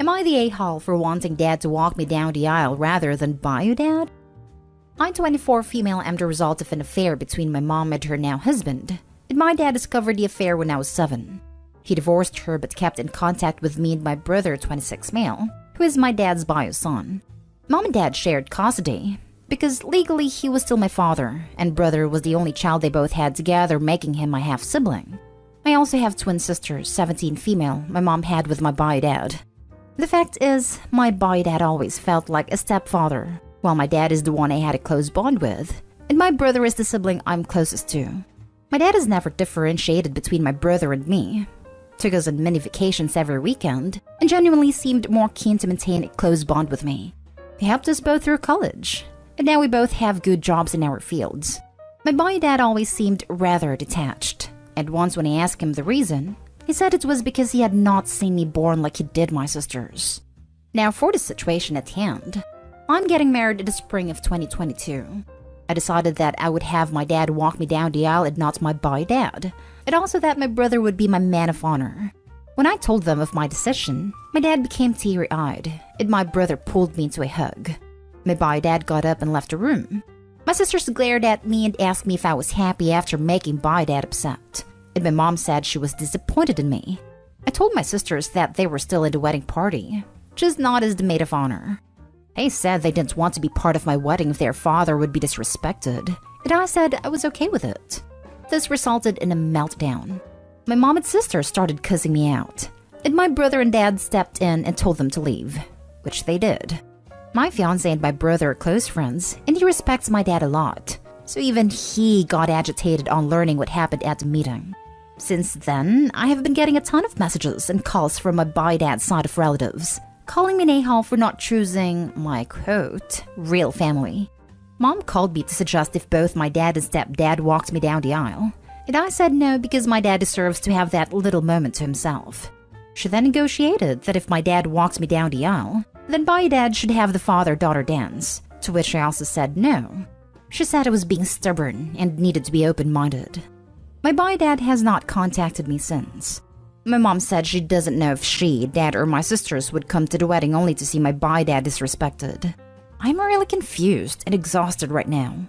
Am I the a-hole for wanting dad to walk me down the aisle rather than buy you dad? I'm 24 female am the result of an affair between my mom and her now husband, and my dad discovered the affair when I was 7. He divorced her but kept in contact with me and my brother 26 male, who is my dad's bio son. Mom and dad shared custody, because legally he was still my father, and brother was the only child they both had together, making him my half-sibling. I also have twin sisters, 17 female, my mom had with my bio dad. The fact is, my bio dad always felt like a stepfather, while my dad is the one I had a close bond with, and my brother is the sibling I'm closest to. My dad has never differentiated between my brother and me, took us on many vacations every weekend, and genuinely seemed more keen to maintain a close bond with me. He helped us both through college, and now we both have good jobs in our fields. My bio dad always seemed rather detached, and once when I asked him the reason, he said it was because he had not seen me born like he did my sisters. Now for the situation at hand. I'm getting married in the spring of 2022. I decided that I would have my dad walk me down the aisle and not my bio dad, and also that my brother would be my man of honor. When I told them of my decision, my dad became teary-eyed, and my brother pulled me into a hug. My bio dad got up and left the room. My sisters glared at me and asked me if I was happy after making bio dad upset, and my mom said she was disappointed in me. I told my sisters that they were still in the wedding party, just not as the maid of honor. They said they didn't want to be part of my wedding if their father would be disrespected, and I said I was okay with it. This resulted in a meltdown. My mom and sister started cussing me out, and my brother and dad stepped in and told them to leave, which they did. My fiancé and my brother are close friends, and he respects my dad a lot, so even he got agitated on learning what happened at the meeting. Since then, I have been getting a ton of messages and calls from my bio dad's side of relatives, calling me an a-hole for not choosing my, quote, real family. Mom called me to suggest if both my dad and stepdad walked me down the aisle, and I said no because my dad deserves to have that little moment to himself. She then negotiated that if my dad walked me down the aisle, then bio dad should have the father-daughter dance, to which I also said no. She said I was being stubborn and needed to be open-minded. My bio dad has not contacted me since. My mom said she doesn't know if she, dad, or my sisters would come to the wedding only to see my bio dad disrespected. I'm really confused and exhausted right now.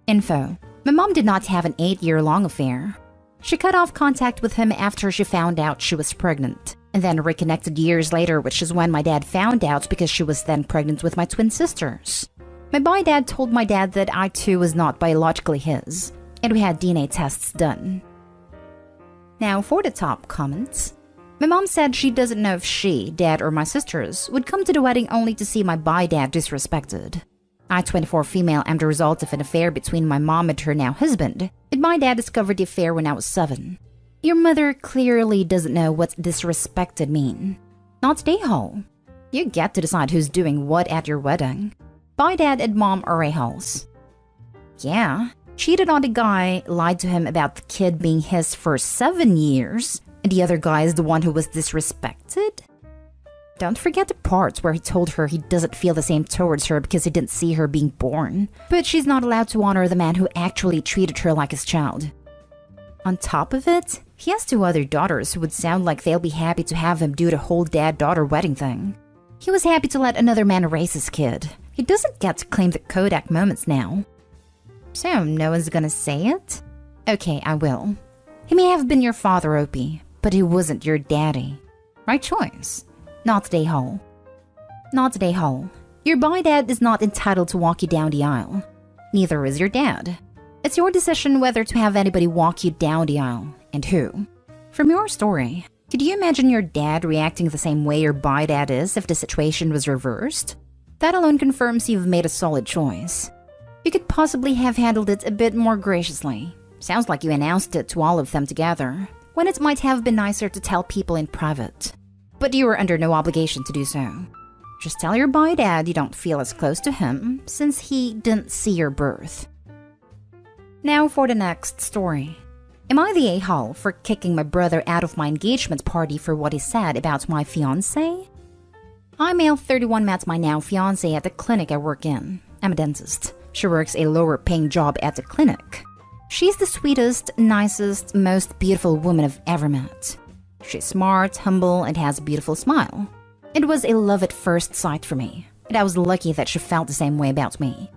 Info: my mom did not have an 8-year-long affair. She cut off contact with him after she found out she was pregnant, and then reconnected years later, which is when my dad found out because she was then pregnant with my twin sisters. My bio dad told my dad that I too was not biologically his, and we had DNA tests done. Now for the top comments. My mom said she doesn't know if she, dad, or my sisters would come to the wedding only to see my bio dad disrespected. I, 24 female, am the result of an affair between my mom and her now husband, and my dad discovered the affair when I was 7. Your mother clearly doesn't know what disrespected mean. Not a-hole. You get to decide who's doing what at your wedding. Bio dad and mom are a-holes. Yeah, cheated on the guy, lied to him about the kid being his for 7 years, and the other guy is the one who was disrespected? Don't forget the parts where he told her he doesn't feel the same towards her because he didn't see her being born, but she's not allowed to honor the man who actually treated her like his child. On top of it, he has 2 other daughters who would sound like they'll be happy to have him do the whole dad-daughter wedding thing. He was happy to let another man raise his kid. He doesn't get to claim the Kodak moments now. So, no one's gonna say it? Okay, I will. He may have been your father, Opie, but he wasn't your daddy. Right choice. Not a-hole. Not a-hole. Your bio dad is not entitled to walk you down the aisle. Neither is your dad. It's your decision whether to have anybody walk you down the aisle, and who. From your story, could you imagine your dad reacting the same way your bio dad is if the situation was reversed? That alone confirms you've made a solid choice. You could possibly have handled it a bit more graciously. Sounds like you announced it to all of them together, when it might have been nicer to tell people in private. But you were under no obligation to do so. Just tell your bio dad you don't feel as close to him, since he didn't see your birth. Now for the next story. Am I the a-hole for kicking my brother out of my engagement party for what he said about my fiancé? I, male 31, met my now fiancé at the clinic I work in. I'm a dentist. She works a lower paying job at the clinic. She's the sweetest, nicest, most beautiful woman I've ever met. She's smart, humble, and has a beautiful smile. It was a love at first sight for me, and I was lucky that she felt the same way about me.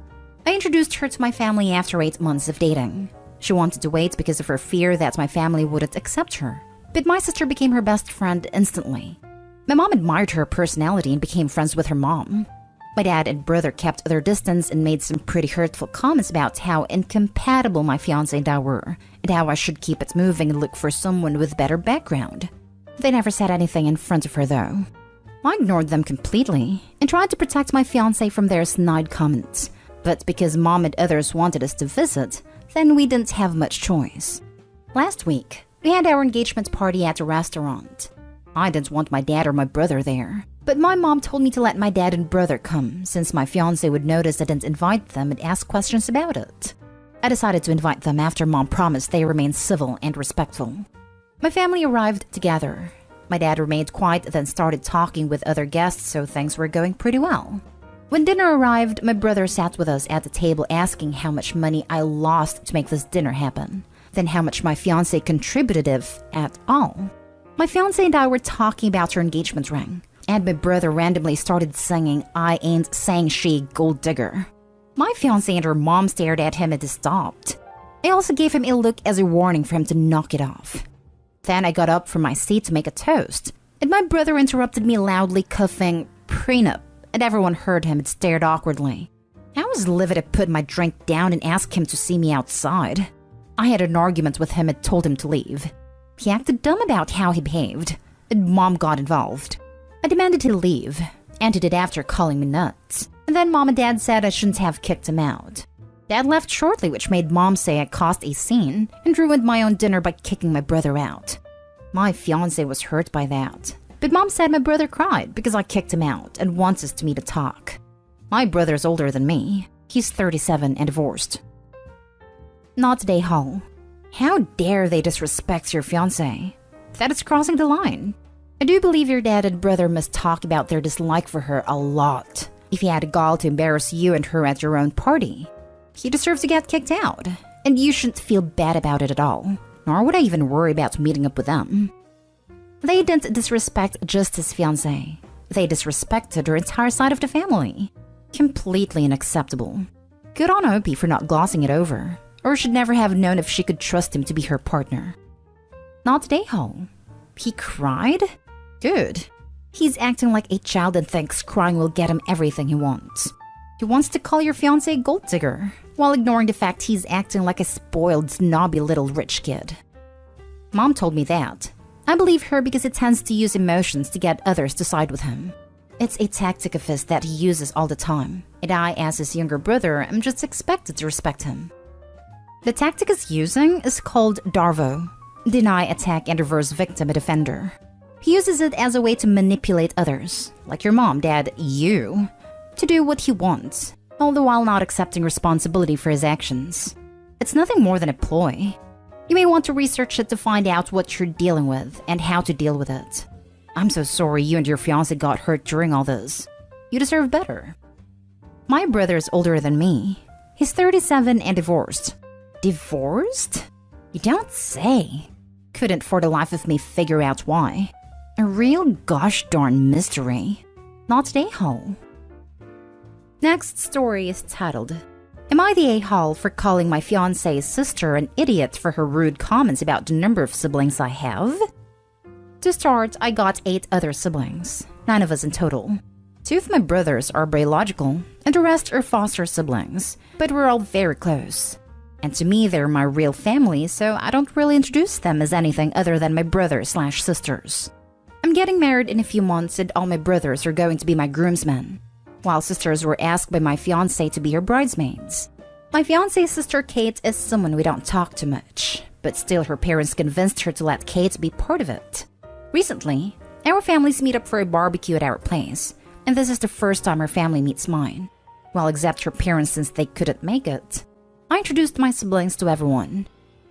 I introduced her to my family after 8 months of dating. She wanted to wait because of her fear that my family wouldn't accept her, but my sister became her best friend instantly. My mom admired her personality and became friends with her mom. My dad and brother kept their distance and made some pretty hurtful comments about how incompatible my fiancé and I were, and how I should keep it moving and look for someone with better background. They never said anything in front of her though. I ignored them completely and tried to protect my fiancé from their snide comments, but because mom and others wanted us to visit, then we didn't have much choice. Last week, we had our engagement party at a restaurant. I didn't want my dad or my brother there, but my mom told me to let my dad and brother come since my fiancé would notice I didn't invite them and ask questions about it. I decided to invite them after mom promised they remain civil and respectful. My family arrived together. My dad remained quiet, then started talking with other guests, so things were going pretty well. When dinner arrived, my brother sat with us at the table asking how much money I lost to make this dinner happen, then how much my fiancé contributed if at all. My fiancé and I were talking about her engagement ring, and my brother randomly started singing "I Ain't Saying She Gold Digger." My fiancé and her mom stared at him and he stopped. I also gave him a look as a warning for him to knock it off. Then I got up from my seat to make a toast, and my brother interrupted me loudly coughing "prenup," and everyone heard him and stared awkwardly. I was livid. I put my drink down and asked him to see me outside. I had an argument with him and told him to leave. He acted dumb about how he behaved, and mom got involved. I demanded he leave, and he did after calling me nuts. And then mom and dad said I shouldn't have kicked him out. Dad left shortly, which made mom say I caused a scene and ruined my own dinner by kicking my brother out. My fiancé was hurt by that, but mom said my brother cried because I kicked him out and wants us to meet to talk. My brother's older than me. He's 37 and divorced. Not today, Hall. How dare they disrespect your fiancé? That is crossing the line. I do believe your dad and brother must talk about their dislike for her a lot if he had the gall to embarrass you and her at your own party. He deserves to get kicked out, and you shouldn't feel bad about it at all, nor would I even worry about meeting up with them. They didn't disrespect just his fiancé. They disrespected her entire side of the family. Completely unacceptable. Good on Opie for not glossing it over, or should never have known if she could trust him to be her partner. Not today, Hall. He cried? Good. He's acting like a child and thinks crying will get him everything he wants. He wants to call your fiancé gold digger, while ignoring the fact he's acting like a spoiled, snobby little rich kid. Mom told me that. I believe her because it tends to use emotions to get others to side with him. It's a tactic of his that he uses all the time, and I, as his younger brother, am just expected to respect him. The tactic he's using is called DARVO, Deny, Attack, and Reverse Victim and Defender. He uses it as a way to manipulate others, like your mom, dad, you, to do what he wants, all the while not accepting responsibility for his actions. It's nothing more than a ploy. You may want to research it to find out what you're dealing with and how to deal with it. I'm so sorry you and your fiancé got hurt during all this. You deserve better. My brother is older than me. He's 37 and divorced. Divorced? You don't say. Couldn't for the life of me figure out why. A real gosh darn mystery. Not today, Hall. Next story is titled, Am I the a-hole for calling my fiancé's sister an idiot for her rude comments about the number of siblings I have? To start, I got 8 other siblings, 9 of us in total. 2 of my brothers are biological, and the rest are foster siblings, but we're all very close. And to me, they're my real family, so I don't really introduce them as anything other than my brothers/sisters. I'm getting married in a few months, and all my brothers are going to be my groomsmen, while sisters were asked by my fiancé to be her bridesmaids. My fiancé's sister Kate is someone we don't talk to much, but still her parents convinced her to let Kate be part of it. Recently, our families meet up for a barbecue at our place, and this is the first time her family meets mine. Well, except her parents since they couldn't make it. I introduced my siblings to everyone.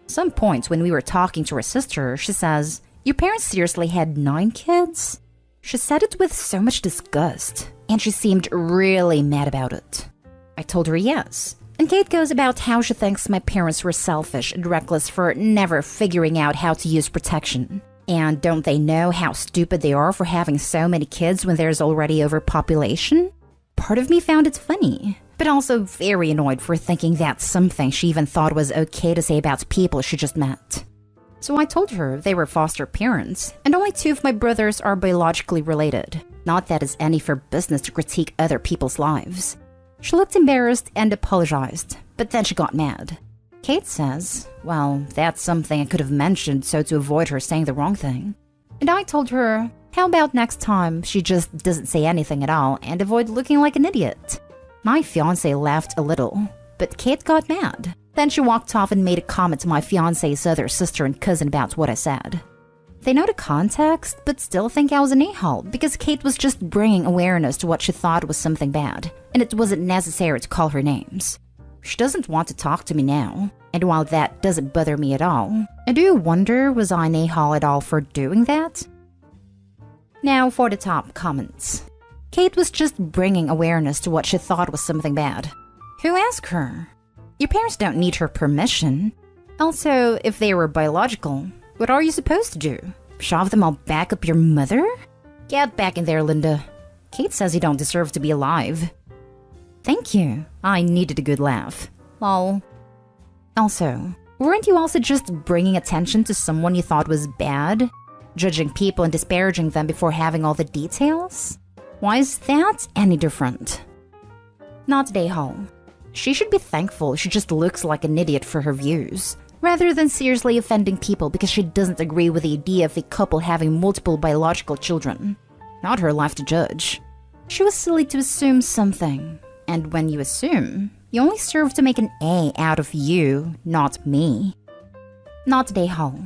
Some point when we were talking to her sister, she says, "Your parents seriously had 9 kids?" She said it with so much disgust, and she seemed really mad about it. I told her yes, and Kate goes about how she thinks my parents were selfish and reckless for never figuring out how to use protection. And don't they know how stupid they are for having so many kids when there's already overpopulation? Part of me found it funny, but also very annoyed for thinking that's something she even thought was okay to say about people she just met. So I told her they were foster parents, and only 2 of my brothers are biologically related. Not that it's any of her business to critique other people's lives. She looked embarrassed and apologized, but then she got mad. Kate says, well, that's something I could have mentioned so to avoid her saying the wrong thing. And I told her, how about next time she just doesn't say anything at all and avoid looking like an idiot? My fiancé laughed a little, but Kate got mad. Then she walked off and made a comment to my fiancé's other sister and cousin about what I said. They know the context, but still think I was an a-hole because Kate was just bringing awareness to what she thought was something bad, and it wasn't necessary to call her names. She doesn't want to talk to me now, and while that doesn't bother me at all, I do wonder, was I an a-hole at all for doing that? Now for the top comments. Kate was just bringing awareness to what she thought was something bad. Who asked her? Your parents don't need her permission. Also, if they were biological, what are you supposed to do? Shove them all back up your mother? Get back in there, Linda. Kate says you don't deserve to be alive. Thank you. I needed a good laugh. Lol. Also, weren't you also just bringing attention to someone you thought was bad? Judging people and disparaging them before having all the details? Why is that any different? Not today, Hall. She should be thankful she just looks like an idiot for her views, rather than seriously offending people because she doesn't agree with the idea of a couple having multiple biological children. Not her life to judge. She was silly to assume something, and when you assume, you only serve to make an A out of you, not me. Not today, Hall.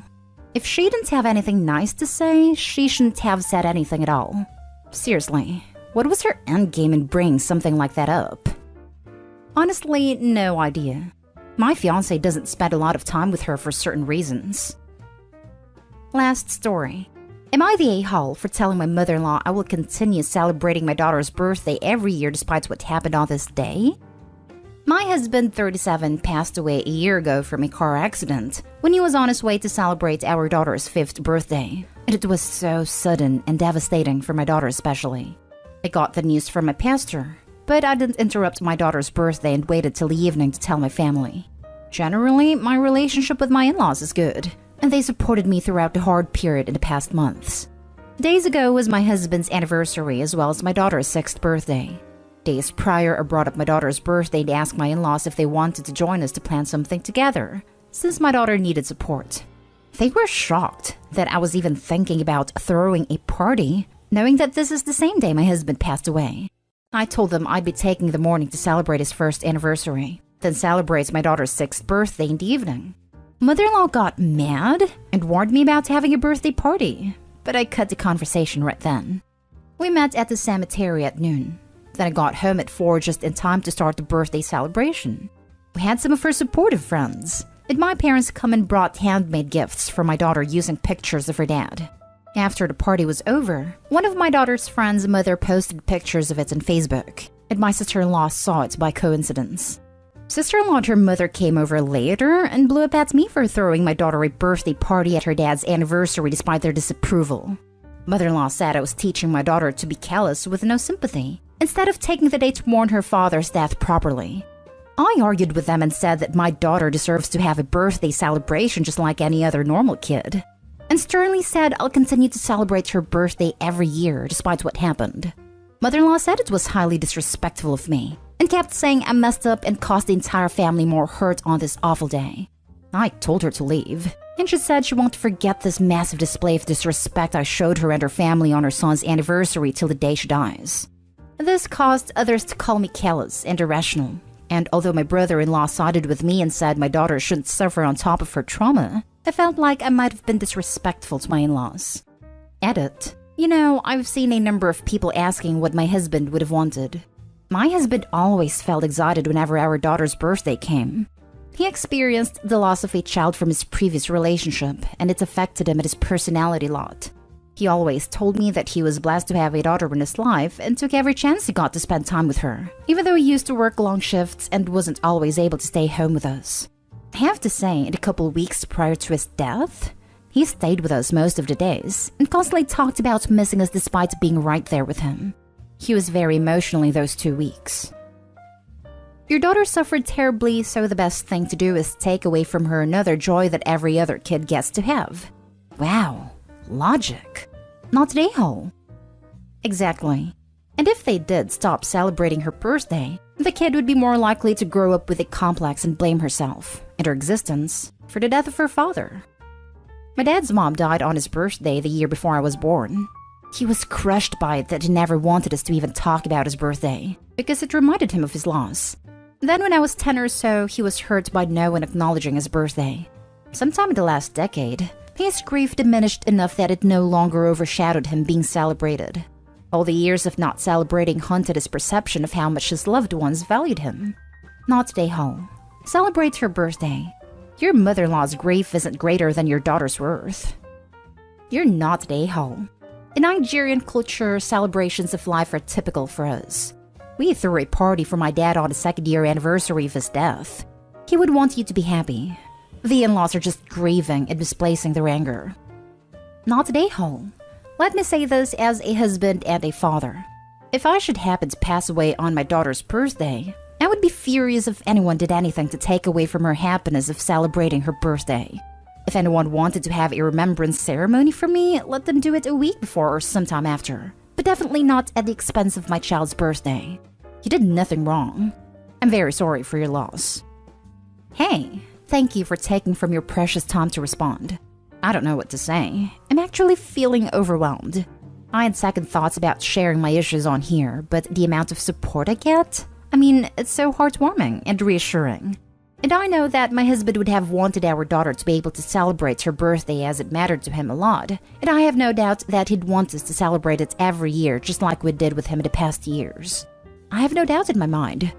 If she didn't have anything nice to say, she shouldn't have said anything at all. Seriously, what was her endgame in bringing something like that up? Honestly, no idea. My fiancé doesn't spend a lot of time with her for certain reasons. Last story. Am I the a-hole for telling my mother-in-law I will continue celebrating my daughter's birthday every year despite what happened on this day? My husband, 37, passed away a year ago from a car accident when he was on his way to celebrate our daughter's 5th birthday. And it was so sudden and devastating for my daughter especially. I got the news from my pastor, but I didn't interrupt my daughter's birthday and waited till the evening to tell my family. Generally, my relationship with my in-laws is good, and they supported me throughout the hard period in the past months. Days ago was my husband's anniversary as well as my daughter's 6th birthday. Days prior, I brought up my daughter's birthday to ask my in-laws if they wanted to join us to plan something together, since my daughter needed support. They were shocked that I was even thinking about throwing a party, knowing that this is the same day my husband passed away. I told them I'd be taking the morning to celebrate his 1st anniversary, then celebrate my daughter's 6th birthday in the evening. Mother-in-law got mad and warned me about having a birthday party, but I cut the conversation right then. We met at the cemetery at noon. Then I got home at 4 just in time to start the birthday celebration. We had some of her supportive friends, and my parents come and brought handmade gifts for my daughter using pictures of her dad. After the party was over, one of my daughter's friends' mother posted pictures of it on Facebook, and my sister-in-law saw it by coincidence. Sister-in-law and her mother came over later and blew up at me for throwing my daughter a birthday party at her dad's anniversary despite their disapproval. Mother-in-law said I was teaching my daughter to be callous with no sympathy, instead of taking the day to mourn her father's death properly. I argued with them and said that my daughter deserves to have a birthday celebration just like any other normal kid, and sternly said I'll continue to celebrate her birthday every year despite what happened. Mother-in-law said it was highly disrespectful of me, and kept saying I messed up and caused the entire family more hurt on this awful day. I told her to leave, and she said she won't forget this massive display of disrespect I showed her and her family on her son's anniversary till the day she dies. This caused others to call me callous and irrational, and although my brother-in-law sided with me and said my daughter shouldn't suffer on top of her trauma, I felt like I might have been disrespectful to my in-laws. Edit. You know, I've seen a number of people asking what my husband would have wanted. My husband always felt excited whenever our daughter's birthday came. He experienced the loss of a child from his previous relationship, and it affected him and his personality a lot. He always told me that he was blessed to have a daughter in his life and took every chance he got to spend time with her, even though he used to work long shifts and wasn't always able to stay home with us. I have to say, in the couple weeks prior to his death, He stayed with us most of the days and constantly talked about missing us despite being right there with him. He was very emotional those 2 weeks. Your daughter suffered terribly, so the best thing to do is take away from her another joy that every other kid gets to have. Wow, logic. Not the a-hole. Exactly. And if they did stop celebrating her birthday, the kid would be more likely to grow up with a complex and blame herself and her existence for the death of her father. My dad's mom died on his birthday the year before I was born. He was crushed by it that he never wanted us to even talk about his birthday because it reminded him of his loss. Then when I was 10 or so, he was hurt by no one acknowledging his birthday. Sometime in the last decade, his grief diminished enough that it no longer overshadowed him being celebrated. All the years of not celebrating haunted his perception of how much his loved ones valued him. Not today, Ho. Celebrate her birthday. Your mother-in-law's grief isn't greater than your daughter's worth. You're not today, Ho. In Nigerian culture, celebrations of life are typical for us. We threw a party for my dad on the 2nd-year anniversary of his death. He would want you to be happy. The in-laws are just grieving and misplacing their anger. Not today, Ho. Let me say this as a husband and a father. If I should happen to pass away on my daughter's birthday, I would be furious if anyone did anything to take away from her happiness of celebrating her birthday. If anyone wanted to have a remembrance ceremony for me, let them do it a week before or sometime after. But definitely not at the expense of my child's birthday. You did nothing wrong. I'm very sorry for your loss. Hey, thank you for taking from your precious time to respond. I don't know what to say. I'm actually feeling overwhelmed. I had second thoughts about sharing my issues on here, but the amount of support I get? I mean, it's so heartwarming and reassuring. And I know that my husband would have wanted our daughter to be able to celebrate her birthday as it mattered to him a lot, and I have no doubt that he'd want us to celebrate it every year just like we did with him in the past years. I have no doubt in my mind.